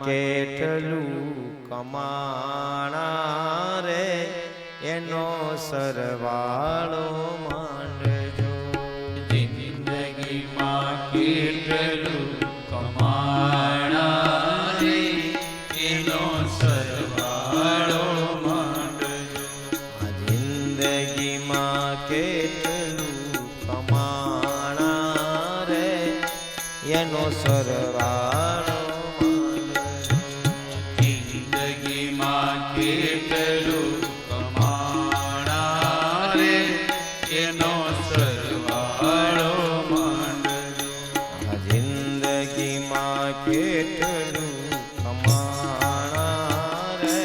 કેટલું કમાણા રે એનો સરવાળો માંડજો. જિંદગીમાં કેટલું કમાણા રે એનો સરવાળો માંડજો. જિંદગીમાં કેટલું કમાણા રે એનો સરવાળો જિંદગીમાં કેટલું કમાણા રે એનો સરવાળો માંડજો. જિંદગીમાં કેટલું કમાણા રે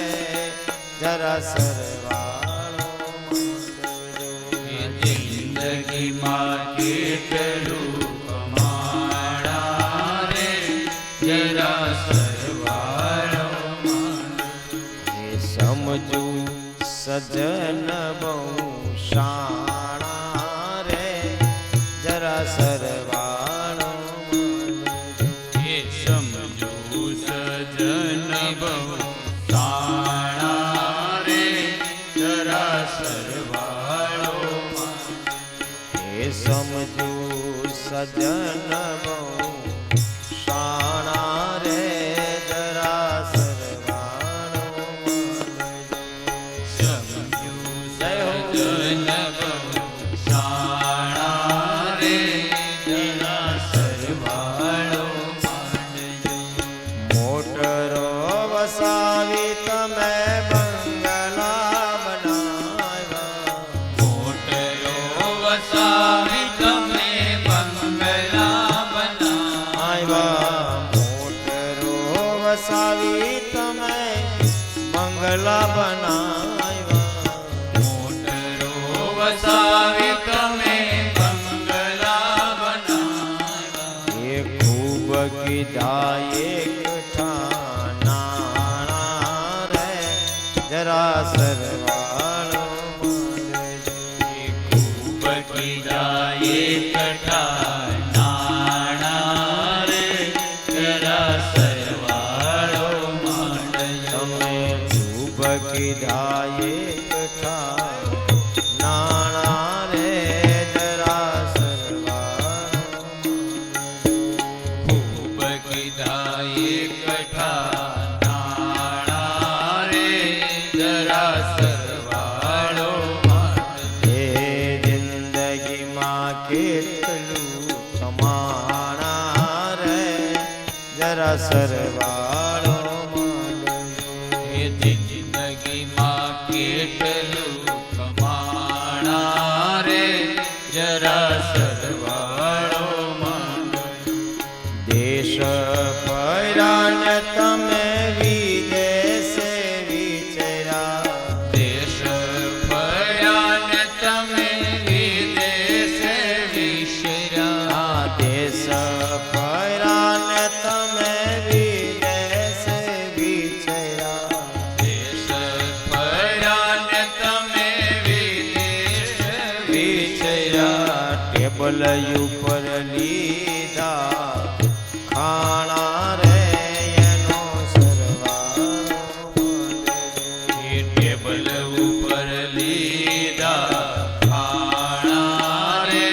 જરા સરવાળો માંડજો. જિંદગીમાં કેટલું કમાણા રે જરા સરવાળો સમજુ સજન બહુ શાણા રે જરા સરવાળો એ સમજો સજન બહુ શાણા રે જરા સરવાળો એ સમજુ સજન બહુ શાણા રે જરા સરવાળો મોટરો વસાવી તમે બંગલા બનાવ્યા. મોટરો વસાવી તમે બંગલા બનાવ્યા. મોટરો વસાવી તમે બંગલા બનાવ્યા. મોટરો વસાવી તમે બંગલા બનાવ્યા. એ ખૂબ કીધા એકઠા નાણા રે જરા સરવાળો માંડજો. ખૂબ કીધા એકઠા નાણા રે જરા સરવાળો માંડજો. તમે ખૂબ કીધા એકઠા નાણા રે જરા સરવાળો ખૂબ કીધા એકઠા નાણા રે જરા સરવાળો માંડજો. એ જિંદગીમાં કેટલું કમાણા રે જરા સરવાળો માંડજો. એ જિંદગીમાં કેટલું કમાણા રે જરા સરવાળો માંડજો. દેશ પરાને તમે વિદેશે વિચર્યા. દેશ ફર્યાને તમે વિદેશે વિસર્યા. દેશ પરાને તમે વિદેશે વિચર્યા. દેશ ફર્યાને તમે વિદેશે વિસર્યા. ટેબલ ઉપર લીધા ખાણા રે એનો સરવાળો માંડજો. એ ટેબલ ઉપર લીધા ખાણા રે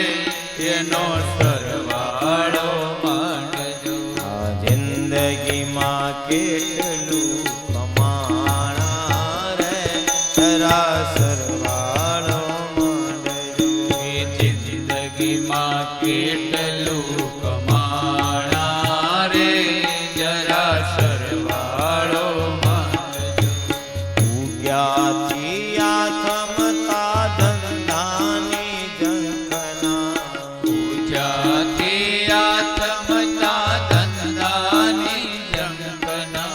એનો સરવાળો માંડજો. આ જિંદગીમાં કેટલું કમાણા રે જરા સરવાળો માંડજો. એ જિંદગીમાં કેટલું કમાણા રે જરા સરવાળો માંડજો. ઉગ્યાથી આથમતા ધંધાની ઝંખના. પૂજાથી આત્મતા ધંધાની ઝંખના.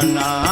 મના